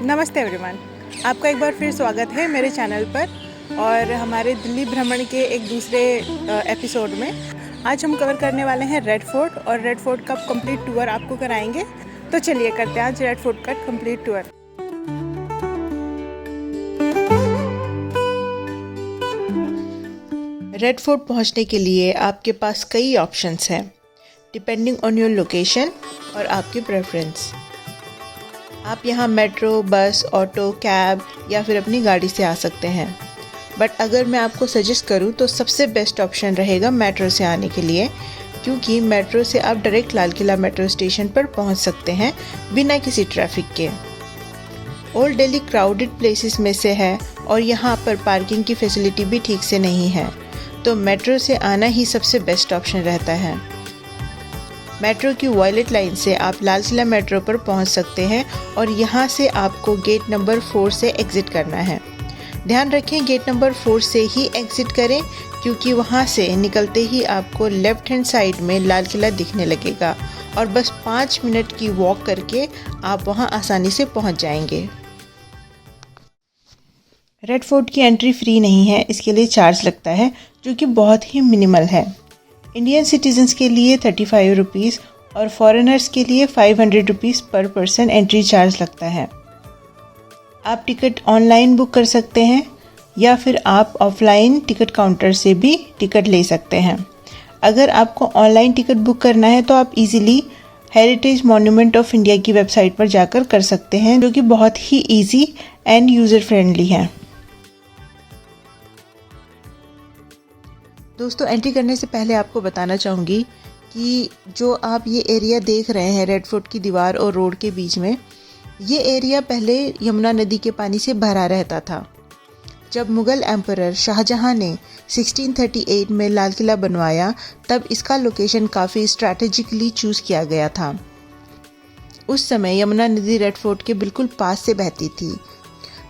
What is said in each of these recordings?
नमस्ते एवरीवन, आपका एक बार फिर स्वागत है मेरे चैनल पर और हमारे दिल्ली भ्रमण के एक दूसरे एपिसोड में। आज हम कवर करने वाले हैं रेड फोर्ट और रेड फोर्ट का कंप्लीट टूर आपको कराएंगे। तो चलिए करते हैं आज रेड फोर्ट का कंप्लीट टूर। रेड फोर्ट पहुंचने के लिए आपके पास कई ऑप्शंस हैं डिपेंडिंग ऑन योर लोकेशन और आपकी प्रेफरेंस। आप यहाँ मेट्रो, बस, ऑटो, कैब या फिर अपनी गाड़ी से आ सकते हैं। बट अगर मैं आपको सजेस्ट करूँ तो सबसे बेस्ट ऑप्शन रहेगा मेट्रो से आने के लिए, क्योंकि मेट्रो से आप direct Lal Qila metro station पर पहुँच सकते हैं बिना किसी ट्रैफिक के। ओल्ड दिल्ली क्राउडेड प्लेसेस में से है और यहाँ पर पार्किंग की फैसिलिटी भी ठीक से नहीं है, तो मेट्रो से आना ही सबसे बेस्ट ऑप्शन रहता है। मेट्रो की वॉयलेट लाइन से आप लाल किला मेट्रो पर पहुंच सकते हैं और यहां से आपको गेट नंबर 4 से एग्ज़िट करना है। ध्यान रखें गेट नंबर 4 से ही एग्ज़िट करें, क्योंकि वहां से निकलते ही आपको लेफ़्ट हैंड साइड में लाल किला दिखने लगेगा और बस 5 मिनट की वॉक करके आप वहां आसानी से पहुंच जाएंगे। रेड फोर्ट की एंट्री फ्री नहीं है, इसके लिए चार्ज लगता है जो कि बहुत ही मिनिमल है। इंडियन सिटीजन्स के लिए 35 रुपीज़ और फॉरेनर्स के लिए 500 रुपीज़ पर पर्सन एंट्री चार्ज लगता है। आप टिकट ऑनलाइन बुक कर सकते हैं या फिर आप ऑफलाइन टिकट काउंटर से भी टिकट ले सकते हैं। अगर आपको ऑनलाइन टिकट बुक करना है तो आप easily heritage monument of India की वेबसाइट पर जाकर कर सकते हैं, जो कि बहुत ही ईजी एंड यूज़र फ्रेंडली है। दोस्तों, एंट्री करने से पहले आपको बताना चाहूँगी कि जो आप ये एरिया देख रहे हैं रेड फोर्ट की दीवार और रोड के बीच में, ये एरिया पहले यमुना नदी के पानी से भरा रहता था। जब मुग़ल एम्परर शाहजहां ने 1638 में लाल किला बनवाया, तब इसका लोकेशन काफ़ी स्ट्रैटेजिकली चूज़ किया गया था। उस समय यमुना नदी रेड फोर्ट के बिल्कुल पास से बहती थी।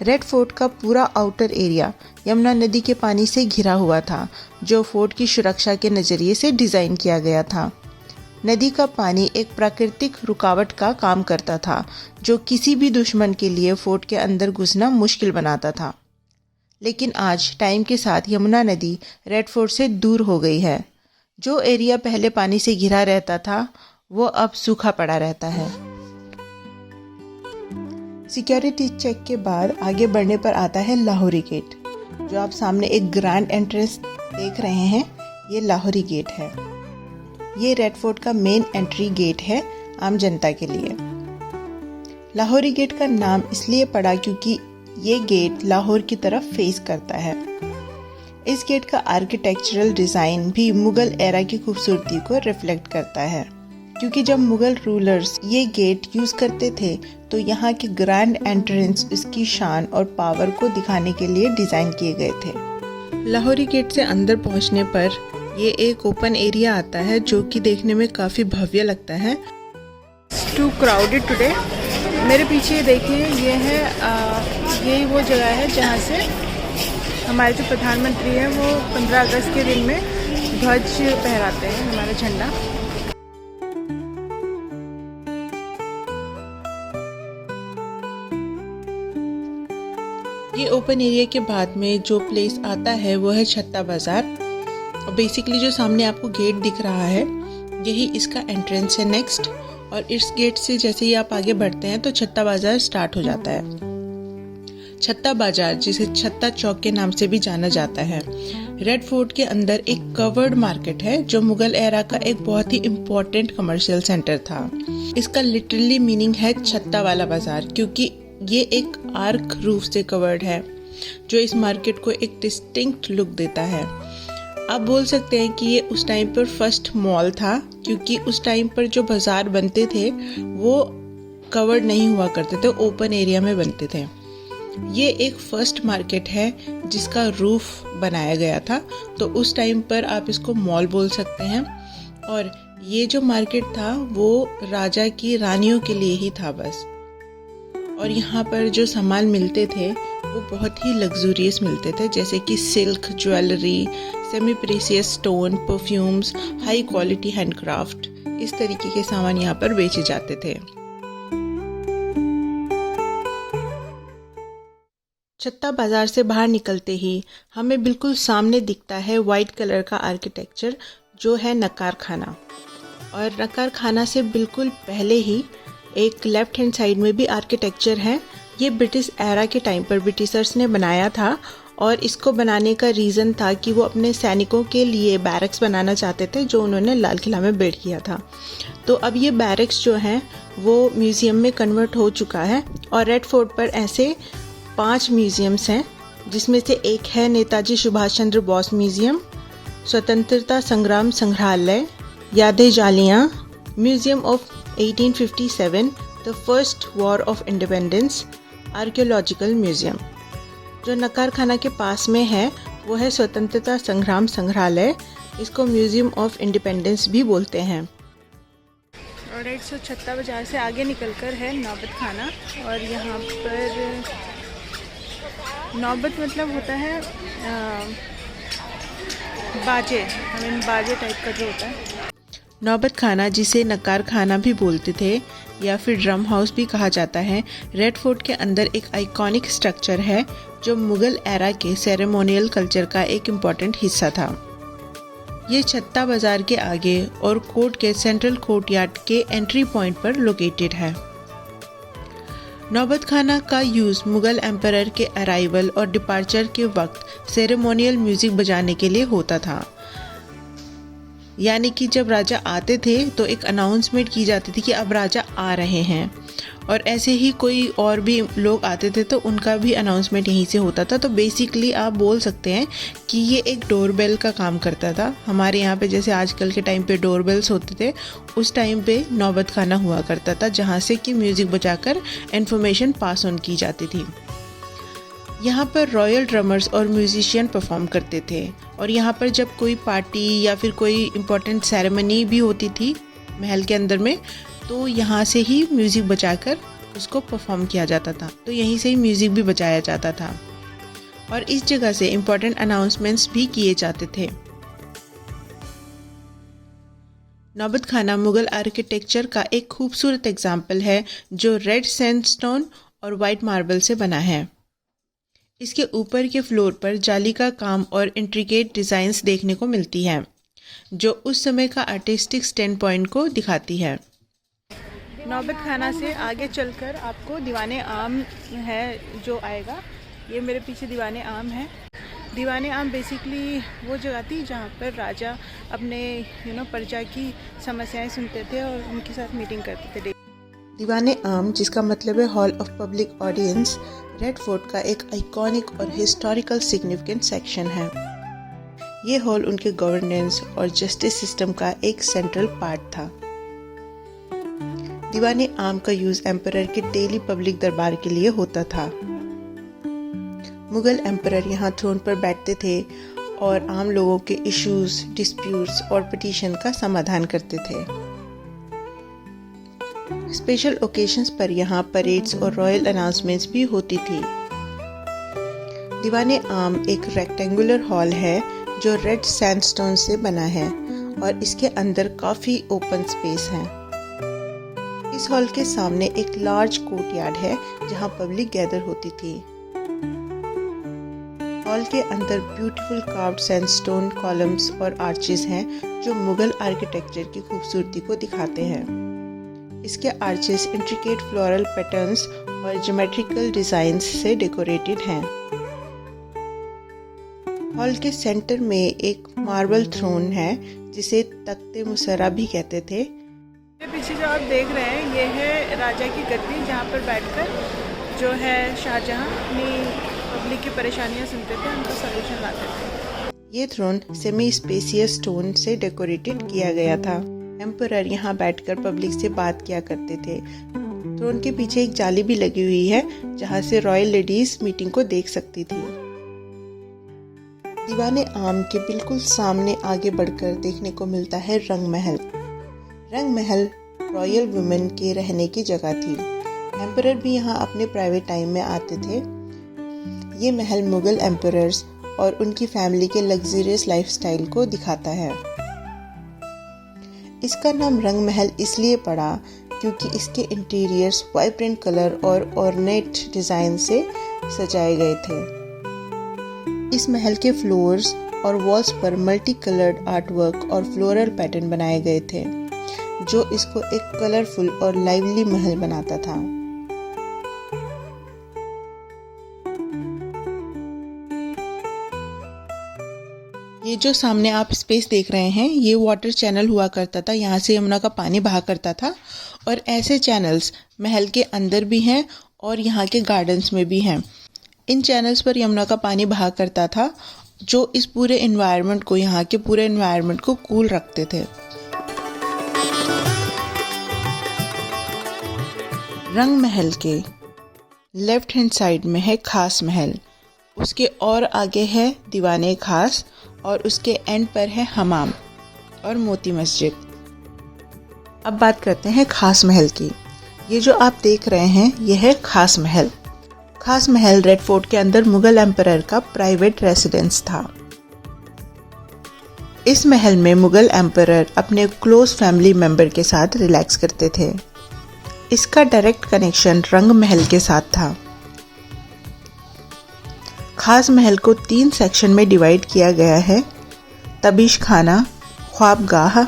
रेड फोर्ट का पूरा आउटर एरिया यमुना नदी के पानी से घिरा हुआ था, जो फोर्ट की सुरक्षा के नज़रिए से डिज़ाइन किया गया था। नदी का पानी एक प्राकृतिक रुकावट का काम करता था, जो किसी भी दुश्मन के लिए फोर्ट के अंदर घुसना मुश्किल बनाता था। लेकिन आज टाइम के साथ यमुना नदी रेड फोर्ट से दूर हो गई है। जो एरिया पहले पानी से घिरा रहता था, वो अब सूखा पड़ा रहता है। सिक्योरिटी चेक के बाद आगे बढ़ने पर आता है लाहौरी गेट। जो आप सामने एक ग्रैंड एंट्रेंस देख रहे हैं, ये लाहौरी गेट है। ये रेड फोर्ट का मेन एंट्री गेट है आम जनता के लिए। लाहौरी गेट का नाम इसलिए पड़ा क्योंकि ये गेट लाहौर की तरफ फेस करता है। इस गेट का आर्किटेक्चरल डिज़ाइन भी मुग़ल एरा की खूबसूरती को रिफ्लेक्ट करता है, क्योंकि जब मुग़ल रूलर्स ये गेट यूज़ करते थे तो यहाँ के ग्रैंड एंट्रेंस इसकी शान और पावर को दिखाने के लिए डिज़ाइन किए गए थे। लाहौरी गेट से अंदर पहुँचने पर ये एक ओपन एरिया आता है, जो कि देखने में काफ़ी भव्य लगता है। Too crowded today. मेरे पीछे देखिए, ये है यही वो जगह है जहाँ से हमारे जो प्रधानमंत्री हैं वो 15 अगस्त के दिन में ध्वज फहराते हैं, हमारा झंडा। ये ओपन एरिया के बाद में जो प्लेस आता है वो है छत्ता बाज़ार। और बेसिकली जो सामने आपको गेट दिख रहा है, यही इसका एंट्रेंस है नेक्स्ट। और इस गेट से जैसे ही आप आगे बढ़ते हैं तो छत्ता बाज़ार स्टार्ट हो जाता है। छत्ता बाज़ार, जिसे छत्ता चौक के नाम से भी जाना जाता है, रेड फोर्ट के अंदर एक कवर्ड मार्केट है, जो मुग़ल एरा का एक बहुत ही इम्पोर्टेंट कमर्शियल सेंटर था। इसका लिटरली मीनिंग है छत्ता वाला बाज़ार, क्योंकि ये एक आर्क रूफ से कवर्ड है, जो इस मार्केट को एक डिस्टिंक्ट लुक देता है। आप बोल सकते हैं कि ये उस टाइम पर फर्स्ट मॉल था, क्योंकि उस टाइम पर जो बाज़ार बनते थे वो कवर्ड नहीं हुआ करते थे, ओपन एरिया में बनते थे। ये एक फर्स्ट मार्केट है जिसका रूफ बनाया गया था, तो उस टाइम पर आप इसको मॉल बोल सकते हैं। और ये जो मार्केट था वो राजा की रानियों के लिए ही था बस। और यहाँ पर जो सामान मिलते थे वो बहुत ही लग्जूरियस मिलते थे, जैसे कि silk, jewellery, semi precious stone, perfumes, high quality handcraft, इस तरीके के सामान यहाँ पर बेचे जाते थे। छत्ता बाज़ार से बाहर निकलते ही हमें बिल्कुल सामने दिखता है वाइट कलर का आर्किटेक्चर जो है नक्कार खाना। और नक्कार खाना से बिल्कुल पहले ही एक लेफ़्ट हैंड साइड में भी आर्किटेक्चर है। ये ब्रिटिश एरा के टाइम पर ब्रिटिशर्स ने बनाया था और इसको बनाने का रीज़न था कि वो अपने सैनिकों के लिए बैरक्स बनाना चाहते थे जो उन्होंने लाल किला में बिल्ड किया था। तो अब ये बैरक्स जो हैं वो म्यूज़ियम में कन्वर्ट हो चुका है और रेड फोर्ट पर ऐसे 5 म्यूज़ियम्स हैं, जिसमें से एक है नेताजी सुभाष चंद्र बोस म्यूज़ियम, स्वतंत्रता संग्राम संग्रहालय, यादें जालियाँ, museum of 1857, the first war of independence, archaeological museum. जो नक्कार खाना के पास में है वो है स्वतंत्रता संग्राम संग्रहालय, इसको म्यूज़ियम ऑफ इंडिपेंडेंस भी बोलते हैं। और 100 छत्ता बाज़ार से आगे निकलकर है नौबत खाना और यहाँ पर नौबत मतलब होता है बाजे, बाजे टाइप का जो होता है। नौबत खाना, जिसे नक्कार खाना भी बोलते थे या फिर ड्रम हाउस भी कहा जाता है, रेड फोर्ट के अंदर एक आइकॉनिक स्ट्रक्चर है जो मुग़ल एरा के सेरेमोनियल कल्चर का एक इम्पॉर्टेंट हिस्सा था। ये छत्ता बाज़ार के आगे और कोर्ट के सेंट्रल कोर्टयार्ड के एंट्री पॉइंट पर लोकेटेड है। नौबत खाना का यूज़ मुग़ल एम्परर के अराइवल और डिपार्चर के वक्त सेरेमोनियल म्यूज़िक बजाने के लिए होता था। यानी कि जब राजा आते थे तो एक अनाउंसमेंट की जाती थी कि अब राजा आ रहे हैं, और ऐसे ही कोई और भी लोग आते थे तो उनका भी अनाउंसमेंट यहीं से होता था। तो बेसिकली आप बोल सकते हैं कि ये एक डोरबेल का काम करता था। हमारे यहाँ पे जैसे आजकल के टाइम पे डोरबेल्स होते थे, उस टाइम पे नौबत खाना हुआ करता था जहाँ से कि म्यूज़िक बजाकर इन्फॉर्मेशन पास ऑन की जाती थी। यहाँ पर रॉयल ड्रमर्स और म्यूजिशियन परफॉर्म करते थे और यहाँ पर जब कोई पार्टी या फिर कोई इम्पोर्टेंट सेरेमनी भी होती थी महल के अंदर में, तो यहाँ से ही म्यूज़िक बजाकर उसको परफॉर्म किया जाता था। तो यहीं से ही म्यूज़िक भी बजाया जाता था और इस जगह से इम्पोर्टेंट अनाउंसमेंट्स भी किए जाते थे। नौबत खाना मुग़ल आर्किटेक्चर का एक खूबसूरत एग्जाम्पल है जो रेड सैंडस्टोन और वाइट मार्बल से बना है। इसके ऊपर के फ्लोर पर जाली का काम और इंट्रिकेट डिज़ाइंस देखने को मिलती हैं जो उस समय का आर्टिस्टिक स्टैंड पॉइंट को दिखाती है। नौबत खाना से आगे चलकर आपको दीवाने आम है जो आएगा। ये मेरे पीछे दीवाने आम है। दीवाने आम बेसिकली वो जगह थी जहाँ पर राजा अपने प्रजा की समस्याएं सुनते थे और उनके साथ मीटिंग करते थे। दीवाने आम, जिसका मतलब है hall of public audience, red fort का एक आइकॉनिक और हिस्टोरिकल सिग्निफिकेंट सेक्शन है। ये हॉल उनके गवर्नेंस और जस्टिस सिस्टम का एक सेंट्रल पार्ट था। दीवाने आम का यूज एम्परर के डेली पब्लिक दरबार के लिए होता था। मुगल एम्परर यहाँ थ्रोन पर बैठते थे और आम लोगों के इश्यूज, डिस्प्यूट्स और पिटीशन का समाधान करते थे। स्पेशल ओकेशंस पर यहाँ परेड्स और रॉयल अनाउंसमेंट्स भी होती थी। दीवाने आम एक रेक्टेंगुलर हॉल है जो रेड सैंडस्टोन से बना है और इसके अंदर काफ़ी ओपन स्पेस है। इस हॉल के सामने एक लार्ज कोर्टयार्ड है जहाँ पब्लिक गैदर होती थी। हॉल के अंदर ब्यूटीफुल कार्व्ड सैंडस्टोन कॉलम्स और आर्चेस हैं जो मुगल आर्किटेक्चर की खूबसूरती को दिखाते हैं। इसके आर्चेस इंट्रिकेट फ्लोरल पैटर्न्स और ज्योमेट्रिकल डिजाइन्स से डेकोरेटेड हैं। हॉल के सेंटर में एक मार्बल थ्रोन है जिसे तख्ते मुसर्रा भी कहते थे। पीछे जो आप देख रहे हैं ये है राजा की गद्दी, जहाँ पर बैठकर जो है शाहजहां अपनी पब्लिक की परेशानियां सुनते थे, उनका सलूशन लाते थे। ये थ्रोन सेमी स्पेसियस स्टोन से डेकोरेटेड किया गया था। एम्परर यहाँ बैठकर पब्लिक से बात किया करते थे। थ्रोन के पीछे एक जाली भी लगी हुई है जहाँ से रॉयल लेडीज मीटिंग को देख सकती थी। दीवाने आम के बिल्कुल सामने आगे बढ़कर देखने को मिलता है रंग महल। रंग महल रॉयल वुमेन के रहने की जगह थी। एम्परर भी यहाँ अपने प्राइवेट टाइम में आते थे। ये महल मुगल एम्परर्स और उनकी फैमिली के लग्जरियस लाइफस्टाइल को दिखाता है। इसका नाम रंग महल इसलिए पड़ा क्योंकि इसके इंटीरियर्स वाइब्रेंट कलर और ऑर्नेट डिज़ाइन से सजाए गए थे। इस महल के फ्लोर्स और वॉल्स पर मल्टी कलर्ड आर्टवर्क और फ्लोरल पैटर्न बनाए गए थे, जो इसको एक कलरफुल और लाइवली महल बनाता था। ये जो सामने आप स्पेस देख रहे हैं, ये वाटर चैनल हुआ करता था। यहाँ से यमुना का पानी बहा करता था और ऐसे चैनल्स महल के अंदर भी हैं और यहाँ के गार्डन्स में भी हैं। इन चैनल्स पर यमुना का पानी बहा करता था, जो इस पूरे एनवायरनमेंट को, यहाँ के पूरे एनवायरनमेंट को कूल रखते थे। रंग महल के लेफ्ट हैंड साइड में है खास महल, उसके और आगे है दीवाने खास और उसके एंड पर है हमाम और मोती मस्जिद। अब बात करते हैं खास महल की। ये जो आप देख रहे हैं, यह है खास महल। खास महल रेड फोर्ट के अंदर मुगल एम्परर का प्राइवेट रेसिडेंस था। इस महल में मुगल एम्परर अपने क्लोज फैमिली मेंबर के साथ रिलैक्स करते थे। इसका डायरेक्ट कनेक्शन रंग महल के साथ था। खास महल को 3 सेक्शन में डिवाइड किया गया है: तबीश खाना, ख्वाबगाह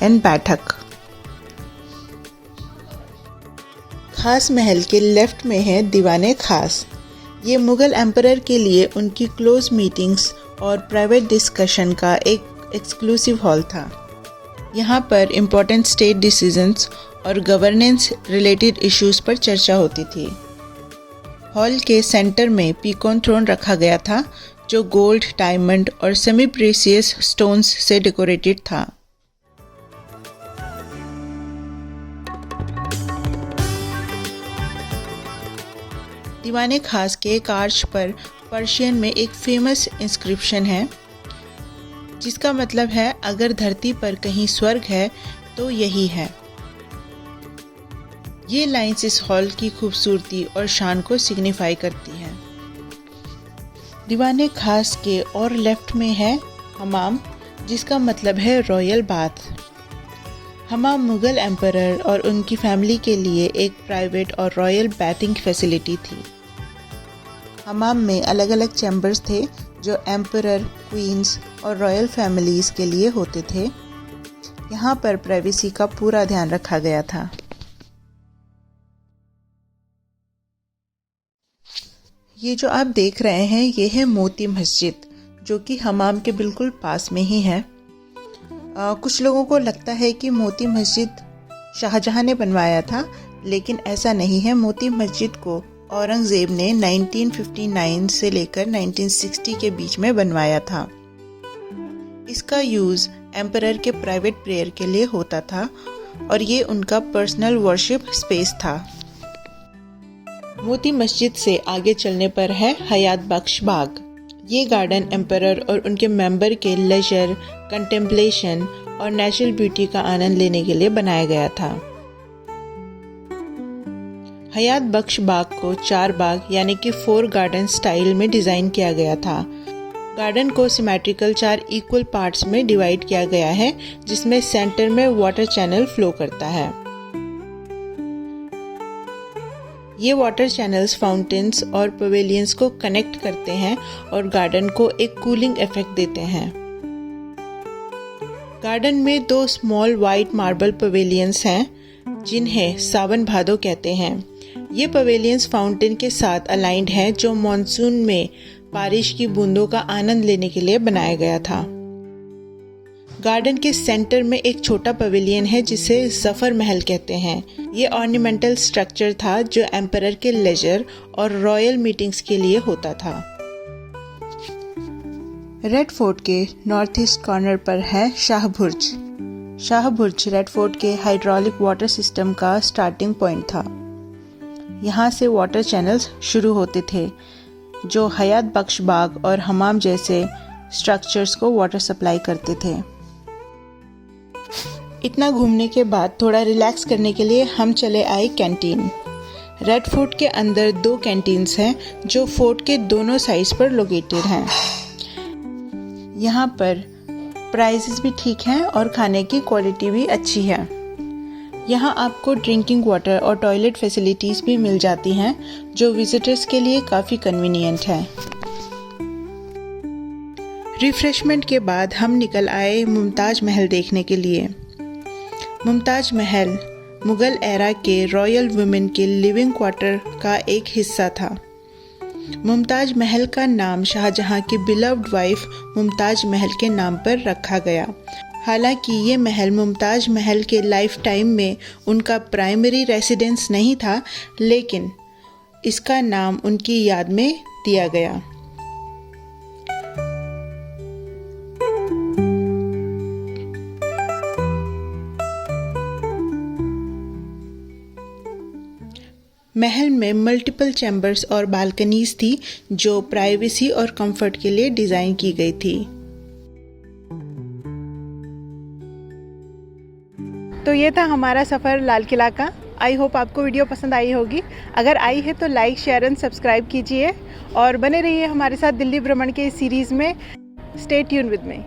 एंड बैठक। खास महल के लेफ्ट में है दीवाने खास। ये मुगल एम्परर के लिए उनकी क्लोज मीटिंग्स और प्राइवेट डिस्कशन का एक एक्सक्लूसिव हॉल था। यहाँ पर इम्पोर्टेंट स्टेट डिसीजंस और गवर्नेंस रिलेटेड इश्यूज पर चर्चा होती थी। हॉल के सेंटर में पीकॉन थ्रोन रखा गया था, जो गोल्ड, डायमंड और सेमी प्रीशियस स्टोन्स से डेकोरेटेड था। दीवाने खास के एक आर्च पर पर्शियन में एक फेमस इंस्क्रिप्शन है, जिसका मतलब है अगर धरती पर कहीं स्वर्ग है तो यही है। ये लाइंस इस हॉल की खूबसूरती और शान को सिग्निफाई करती हैं। दीवाने खास के और लेफ्ट में है हमाम, जिसका मतलब है रॉयल बाथ। हमाम मुगल एम्परर और उनकी फैमिली के लिए एक प्राइवेट और रॉयल बैथिंग फैसिलिटी थी। हमाम में अलग अलग चैम्बर्स थे जो एम्परर, क्वींस और रॉयल फैमिलीज के लिए होते थे। यहाँ पर प्राइवेसी का पूरा ध्यान रखा गया था। ये जो आप देख रहे हैं, ये है मोती मस्जिद, जो कि हमाम के बिल्कुल पास में ही है। कुछ लोगों को लगता है कि मोती मस्जिद शाहजहां ने बनवाया था, लेकिन ऐसा नहीं है। मोती मस्जिद को औरंगज़ेब ने 1959 से लेकर 1960 के बीच में बनवाया था। इसका यूज़ एम्परर के प्राइवेट प्रेयर के लिए होता था और ये उनका पर्सनल वर्शिप स्पेस था। मोती मस्जिद से आगे चलने पर है हयात बख्श बाग। ये गार्डन एम्परर और उनके मेंबर के लेजर, कंटेम्पलेशन और नेचुरल ब्यूटी का आनंद लेने के लिए बनाया गया था। हयात बख्श बाग को 4 बाग यानी कि 4 गार्डन स्टाइल में डिज़ाइन किया गया था। गार्डन को सिमेट्रिकल 4 इक्वल पार्ट्स में डिवाइड किया गया है, जिसमें सेंटर में वाटर चैनल फ्लो करता है। ये वाटर चैनल्स फाउंटेन्स और पवेलियंस को कनेक्ट करते हैं और गार्डन को एक कूलिंग इफेक्ट देते हैं। गार्डन में 2 स्मॉल वाइट मार्बल पवेलियंस हैं, जिन्हें सावन भादो कहते हैं। ये पवेलियंस फाउंटेन के साथ अलाइंड हैं, जो मॉनसून में बारिश की बूंदों का आनंद लेने के लिए बनाया गया था। गार्डन के सेंटर में एक छोटा पवेलियन है, जिसे जफर महल कहते हैं। ये ऑर्नामेंटल स्ट्रक्चर था जो एम्परर के लेजर और रॉयल मीटिंग्स के लिए होता था। रेड फोर्ट के नॉर्थ ईस्ट कॉर्नर पर है शाह बुर्ज। शाह बुर्ज रेड फोर्ट के हाइड्रोलिक वाटर सिस्टम का स्टार्टिंग पॉइंट था। यहाँ से वाटर चैनल्स शुरू होते थे, जो हयात बख्श बाग और हमाम जैसे स्ट्रक्चर्स को वाटर सप्लाई करते थे। इतना घूमने के बाद थोड़ा रिलैक्स करने के लिए हम चले आए कैंटीन। रेड फोर्ट के अंदर 2 कैंटीन्स हैं, जो फोर्ट के दोनों साइड्स पर लोकेटेड हैं। यहाँ पर प्राइसेस भी ठीक हैं और खाने की क्वालिटी भी अच्छी है। यहाँ आपको ड्रिंकिंग वाटर और टॉयलेट फैसिलिटीज़ भी मिल जाती हैं जो विजिटर्स के लिए काफ़ी कन्वीनियंट है। रिफ़्रेशमेंट के बाद हम निकल आए मुमताज़ महल देखने के लिए। मुमताज़ महल मुग़ल एरा के रॉयल वुमेन के लिविंग क्वार्टर का एक हिस्सा था। मुमताज़ महल का नाम शाहजहां की बिलव्ड वाइफ मुमताज़ महल के नाम पर रखा गया। हालांकि ये महल मुमताज़ महल के लाइफ टाइम में उनका प्राइमरी रेसिडेंस नहीं था, लेकिन इसका नाम उनकी याद में दिया गया। महल में मल्टीपल चैम्बर्स और बालकनीज थी जो प्राइवेसी और कंफर्ट के लिए डिज़ाइन की गई थी। तो ये था हमारा सफ़र लाल किला का। आई होप आपको वीडियो पसंद आई होगी। अगर आई है तो लाइक, शेयर एंड सब्सक्राइब कीजिए और बने रहिए हमारे साथ दिल्ली भ्रमण के इस सीरीज़ में। Stay tune with me.